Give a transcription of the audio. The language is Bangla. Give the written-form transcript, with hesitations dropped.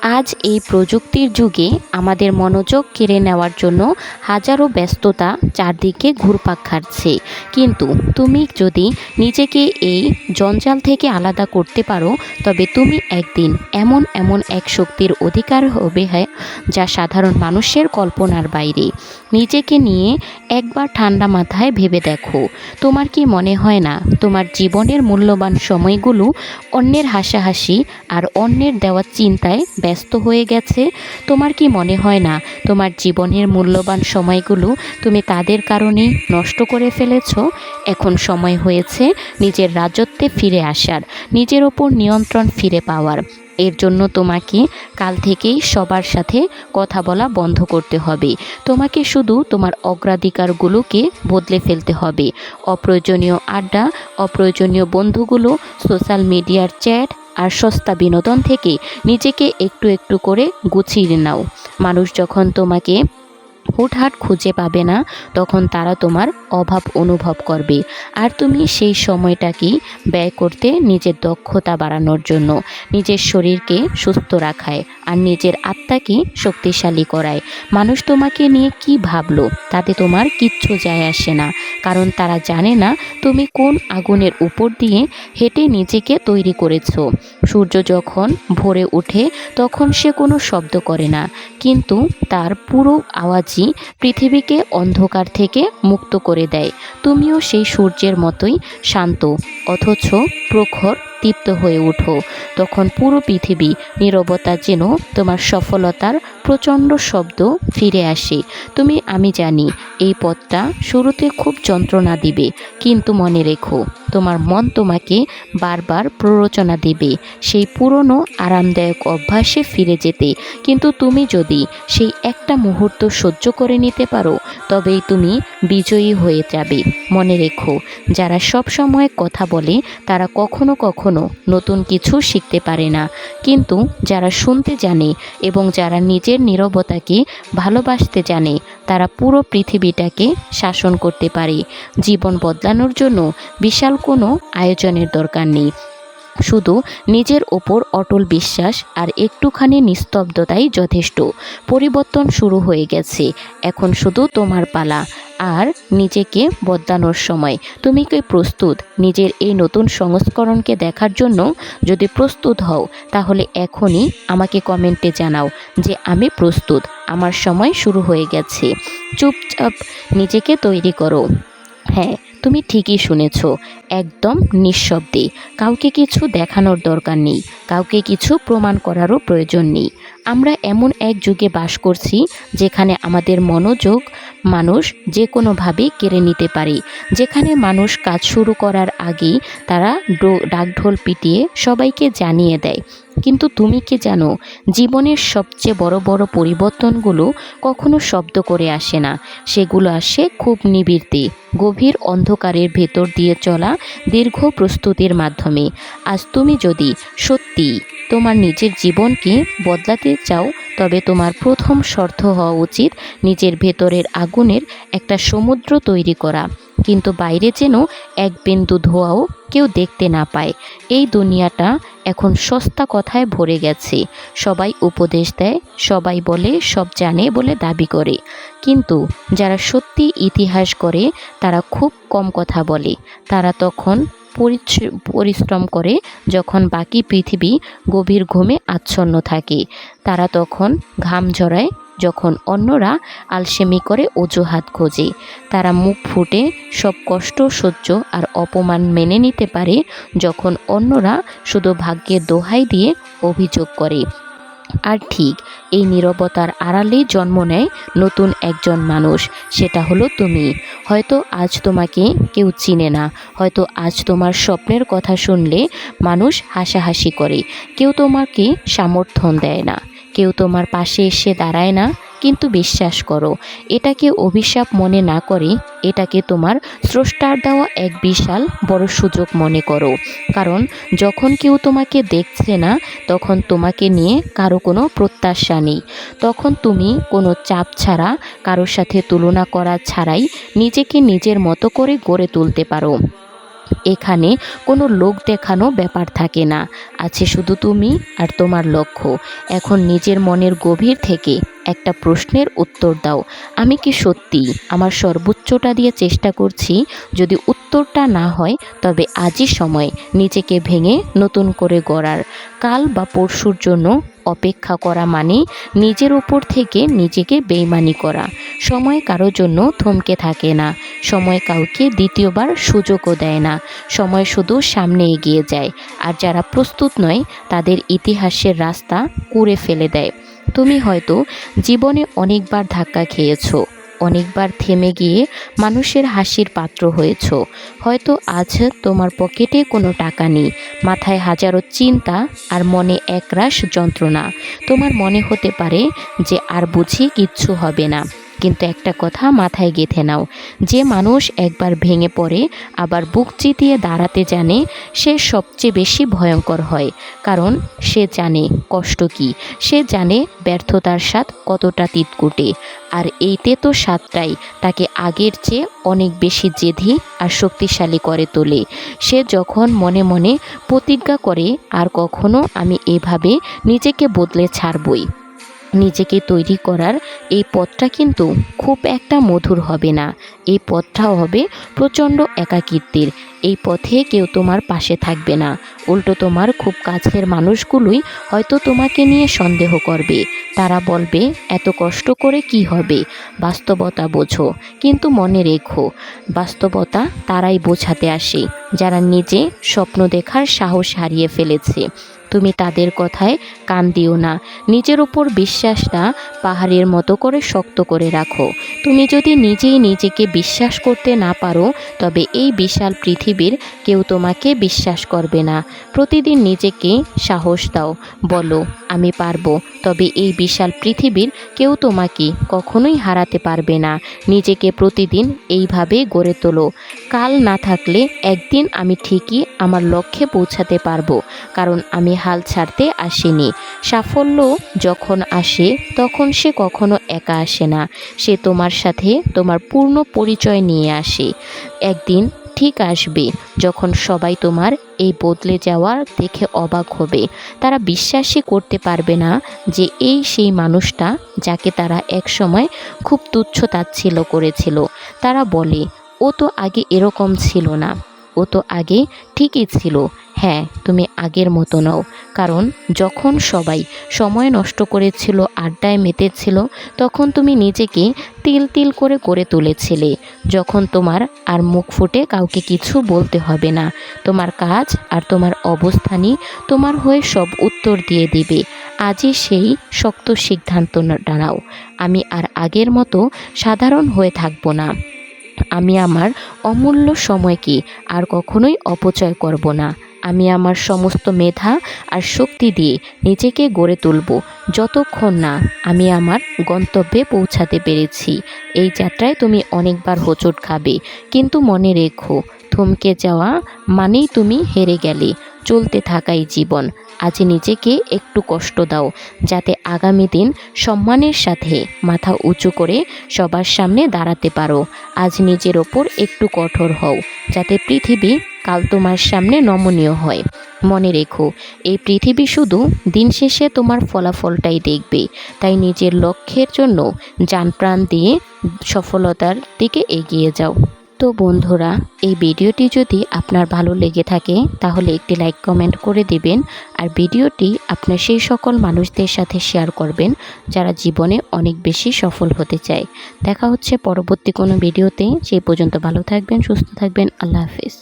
আজ এই প্রযুক্তির যুগে আমাদের মনোযোগ কেড়ে নেওয়ার জন্য হাজারো ব্যস্ততা চারদিকে ঘুরপাক খাচ্ছে। কিন্তু তুমি যদি নিজেকে এই জঞ্জাল থেকে আলাদা করতে পারো, তবে তুমি একদিন এমন এমন এক শক্তির অধিকার হবে, হ্যাঁ, যা সাধারণ মানুষের কল্পনার বাইরে। নিজেকে নিয়ে একবার ঠান্ডা মাথায় ভেবে দেখো, তোমার কি মনে হয় না তোমার জীবনের মূল্যবান সময়গুলো অন্যের হাসাহাসি আর অন্যের দেওয়া চিন্তায় ব্যস্ত হয়ে গেছে? তোমার কি মনে হয় না তোমার জীবনের মূল্যবান সময়গুলো তুমি তাদের কারণেই নষ্ট করে ফেলেছ? এখন সময় হয়েছে নিজের রাজত্বে ফিরে আসার, নিজের ওপর নিয়ন্ত্রণ ফিরে পাওয়ার। এর জন্য তোমাকে কাল থেকেই সবার সাথে কথা বলা বন্ধ করতে হবে। তোমাকে শুধু তোমার অগ্রাধিকারগুলোকে বদলে ফেলতে হবে। অপ্রয়োজনীয় আড্ডা, অপ্রয়োজনীয় বন্ধুগুলো, সোশ্যাল মিডিয়ার চ্যাট আর সস্তা বিনোদন থেকে নিজেকে একটু একটু করে গুছিয়ে নাও। মানুষ যখন তোমাকে হুটহাট খুঁজে পাবে না, তখন তারা তোমার অভাব অনুভব করবে। আর তুমি সেই সময়টাকেই ব্যয় করতে নিজের দক্ষতা বাড়ানোর জন্য, নিজের শরীরকে সুস্থ রাখায় আর নিজের আত্মাকে শক্তিশালী করায়। মানুষ তোমাকে নিয়ে কি ভাবলো তাতে তোমার কিচ্ছু যায় আসে না, কারণ তারা জানে না তুমি কোন আগুনের উপর দিয়ে হেঁটে নিজেকে তৈরি করেছো। সূর্য যখন ভোরে ওঠে তখন সে কোনো শব্দ করে না, কিন্তু তার পুরো আওয়াজই পৃথিবীকে অন্ধকার থেকে মুক্ত করে দেয়। তুমিও সেই সূর্যের মতোই শান্ত, অথচ প্রখর দীপ্ত হয়ে ওঠো। তখন পুরো পৃথিবী নীরবতা যেন তোমার সফলতার প্রচণ্ড শব্দ ফিরে আসে। আমি জানি এই পথটা শুরুতে খুব যন্ত্রণা দিবে, কিন্তু মনে রেখো, তোমার মন তোমাকে বারবার প্ররোচনা দেবে সেই পুরনো আরামদায়ক অভ্যাসে ফিরে যেতে। কিন্তু তুমি যদি সেই একটা মুহূর্ত সহ্য করে নিতে পারো, তবেই তুমি বিজয়ী হয়ে যাবে। মনে রেখো, যারা সব সময় কথা বলে তারা কখনো কখনো নতুন কিছু শিখতে পারে না, কিন্তু যারা শুনতে জানে এবং যারা নিজের নীরবতাকে ভালোবাসতে জানে, তারা পুরো পৃথিবীটাকে শাসন করতে পারে। জীবন বদলানোর জন্য বিশাল কোনো আয়োজনের দরকার নেই, শুধু নিজের ওপর অটল বিশ্বাস আর একটুখানি নিস্তব্ধতাই যথেষ্ট। পরিবর্তন শুরু হয়ে গেছে, এখন শুধু তোমার পালা আর নিজেকে বদলানোর সময়। তুমি কি প্রস্তুত নিজের এই নতুন সংস্করণকে দেখার জন্য? যদি প্রস্তুত হও, তাহলে এখনই আমাকে কমেন্টে জানাও যে আমি প্রস্তুত, আমার সময় শুরু হয়ে গেছে। চুপচাপ নিজেকে তৈরি করো। হ্যাঁ, তুমি ঠিকই শুনেছ, একদম নিঃশব্দে। কাউকে কিছু দেখানোর দরকার নেই, কাউকে কিছু প্রমাণ করারও প্রয়োজন নেই। আমরা এমন এক যুগে বাস করছি যেখানে আমাদের মনোযোগ মানুষ যে কোনোভাবে কেড়ে নিতে পারে, যেখানে মানুষ কাজ শুরু করার আগেই তারা ডাকঢোল পিটিয়ে সবাইকে জানিয়ে দেয়। কিন্তু তুমি কি জানো, জীবনের সবচেয়ে বড় বড় পরিবর্তনগুলো কখনো শব্দ করে আসে না, সেগুলো আসে খুব নিবিড়তে, গভীর অন্ধকারের ভেতর দিয়ে চলা দীর্ঘ প্রস্তুতির মাধ্যমে। আজ তুমি যদি সত্যি তোমার নিজের জীবনকে বদলাতে চাও, তবে তোমার প্রথম শর্ত হওয়া উচিত নিজের ভেতরের আগুনের একটা সমুদ্র তৈরি করা, কিন্তু বাইরে যেন এক বিন্দু ধোঁয়াও কেউ দেখতে না পায়। এই দুনিয়াটা এখন সস্তা কথায় ভরে গেছে। সবাই উপদেশ দেয়, সবাই বলে সব জানে বলে দাবি করে, কিন্তু যারা সত্যি ইতিহাস করে তারা খুব কম কথা বলে। তারা তখন পরিশ্রম করে যখন বাকি পৃথিবী গভীর ঘুমে আচ্ছন্ন থাকে। তারা তখন ঘাম ঝরায় যখন অন্যরা আলসেমি করে অজুহাত খোঁজে। তারা মুখ ফুটে সব কষ্ট সহ্য আর অপমান মেনে নিতে পারে যখন অন্যরা শুধু ভাগ্যের দোহাই দিয়ে অভিযোগ করে। আর ঠিক এই নীরবতার আড়ালেই জন্ম নেয় নতুন একজন মানুষ, সেটা হলো তুমি। হয়তো আজ তোমাকে কেউ চিনে না, হয়তো আজ তোমার স্বপ্নের কথা শুনলে মানুষ হাসাহাসি করে, কেউ তোমাকে সমর্থন দেয় না, কেউ তোমার পাশে এসে দাঁড়ায় না, কিন্তু বিশ্বাস করো, এটাকে অভিশাপ মনে না করে এটাকে তোমার স্রষ্টার দেওয়া এক বিশাল বড় সুযোগ মনে করো। কারণ যখন কেউ তোমাকে দেখছে না, তখন তোমাকে নিয়ে কারো কোনো প্রত্যাশা নেই। তখন তুমি কোনো চাপ ছাড়া, কারোর সাথে তুলনা করা ছাড়াই নিজেকে নিজের মতো করে গড়ে তুলতে পারো। এখানে কোনো লোক দেখানো ব্যাপার থাকে না, আছে শুধু তুমি আর তোমার লক্ষ্য। এখন নিজের মনের গভীর থেকে একটা প্রশ্নের উত্তর দাও, আমি কি সত্যি আমার সর্বোচ্চটা দিয়ে চেষ্টা করছি? যদি উত্তরটা না হয়, তবে আজই সময় নিজেকে ভেঙে নতুন করে গড়ার। কাল বা পরশুর জন্য অপেক্ষা করা মানে নিজের উপর থেকে নিজেকে বেইমানি করা। সময় কারো জন্য থমকে থাকে না, সময় কাউকে দ্বিতীয়বার সুযোগও দেয় না। সময় শুধু সামনে এগিয়ে যায়, আর যারা প্রস্তুত নয় তাদের ইতিহাসের রাস্তা কুড়ে ফেলে দেয়। তুমি হয়তো জীবনে অনেকবার ধাক্কা খেয়েছো, অনেকবার থেমে গিয়ে মানুষের হাসির পাত্র হয়েছো। হয়তো আজ তোমার পকেটে কোনো টাকা নেই, মাথায় হাজারো চিন্তা আর মনে একরাশ যন্ত্রণা। তোমার মনে হতে পারে যে আর বুঝি কিচ্ছু হবে না, কিন্তু একটা কথা মাথায় গেঁথে নাও, যে মানুষ একবার ভেঙে পড়ে আবার বুক চিতিয়ে দাঁড়াতে জানে, সে সবচেয়ে বেশি ভয়ঙ্কর হয়। কারণ সে জানে কষ্ট কী, সে জানে ব্যর্থতার স্বাদ কতটা তিতকুটে। আর এই তেতো স্বাদটাই তাকে আগের চেয়ে অনেক বেশি জেদি আর শক্তিশালী করে তোলে। সে যখন মনে মনে প্রতিজ্ঞা করে, আর কখনো আমি এভাবে নিজেকে বদলে ছাড়বই। নিজেকে তৈরি করার এই পথটা কিন্তু খুব একটা মধুর হবে না, এই পথটাও হবে প্রচণ্ড একাকিত্বের। এই পথে কেউ তোমার পাশে থাকবে না, উল্টো তোমার খুব কাছের মানুষগুলোই হয়তো তোমাকে নিয়ে সন্দেহ করবে। তারা বলবে, এত কষ্ট করে কি হবে, বাস্তবতা বোঝো। কিন্তু মনে রেখো, বাস্তবতা তারাই বোঝাতে আসে যারা নিজে স্বপ্ন দেখার সাহস হারিয়ে ফেলেছে। তুমি তাদের কথায় কান দিও না, নিজের উপর বিশ্বাসটা পাহাড়ের মতো করে শক্ত করে রাখো। তুমি যদি নিজেই নিজেকে বিশ্বাস করতে না পারো, তবে এই বিশাল পৃথিবীর কেউ তোমাকে বিশ্বাস করবে না। প্রতিদিন নিজেকে সাহস দাও, বলো আমি পারবো, তবে এই বিশাল পৃথিবীর কেউ তোমাকে কখনোই হারাতে পারবে না। নিজেকে প্রতিদিন এইভাবে গড়ে তোলো, কাল না থাকলে একদিন আমি ঠিকই আমার লক্ষ্যে পৌঁছাতে পারবো, কারণ আমি হাল ছাড়তে আসিনি। সাফল্য যখন আসে তখন সে কখনো একা আসে না, সে তোমার সাথে তোমার পূর্ণ পরিচয় নিয়ে আসে। একদিন ঠিক আসবে যখন সবাই তোমার এই বদলে যাওয়ার দেখে অবাক হবে। তারা বিশ্বাসই করতে পারবে না যে এই সেই মানুষটা যাকে তারা একসময় খুব তুচ্ছ তাচ্ছিল্য করেছিল। তারা বলে, ও তো আগে এরকম ছিল না, ও তো আগে ঠিকই ছিল। হ্যাঁ, তুমি আগের মতো নও, কারণ যখন সবাই সময় নষ্ট করেছিল, আড্ডায় মেতেছিল, তখন তুমি নিজেকে তিল তিল করে গড়ে তুলেছিলে। যখন তোমার আর মুখ ফুটে কাউকে কিছু বলতে হবে না, তোমার কাজ আর তোমার অবস্থানই তোমার হয়ে সব উত্তর দিয়ে দিবে। আজই সেই শক্ত সিদ্ধান্ত নাও, আমি আর আগের মতো সাধারণ হয়ে থাকবো না। আমি আমার অমূল্য সময়কে আর কখনোই অপচয় করব না। আমি আমার সমস্ত মেধা আর শক্তি দিয়ে নিজেকে গড়ে তুলব, যতক্ষণ না আমি আমার গন্তব্যে পৌঁছাতে পেরেছি। এই যাত্রায় তুমি অনেকবার হোঁচট খাবে, কিন্তু মনে রেখো, থমকে যাওয়া মানেই তুমি হেরে গেলে। চলতে থাকাই জীবন। আজ নিজেকে একটু কষ্ট দাও, যাতে আগামী দিন সম্মানের সাথে মাথা উঁচু করে সবার সামনে দাঁড়াতে পারো। আজ নিজের ওপর একটু কঠোর হও, যাতে পৃথিবী কাল তোমার সামনে নমনীয় হয়। মনে রেখো, এই পৃথিবী শুধু দিন শেষে তোমার ফলাফলটাই দেখবে। তাই নিজের লক্ষ্যের জন্য জান প্রাণ দিয়ে সফলতার দিকে এগিয়ে যাও। তো বন্ধুরা, এই ভিডিওটি যদি আপনার ভালো লেগে থাকে তাহলে একটি লাইক কমেন্ট করে দিবেন, আর ভিডিওটি আপনার সেই সকল মানুষদের সাথে শেয়ার করবেন যারা জীবনে অনেক বেশি সফল হতে চায়। দেখা হচ্ছে পরবর্তী কোনো ভিডিওতে। সেই পর্যন্ত ভালো থাকবেন, সুস্থ থাকবেন। আল্লাহ হাফেজ।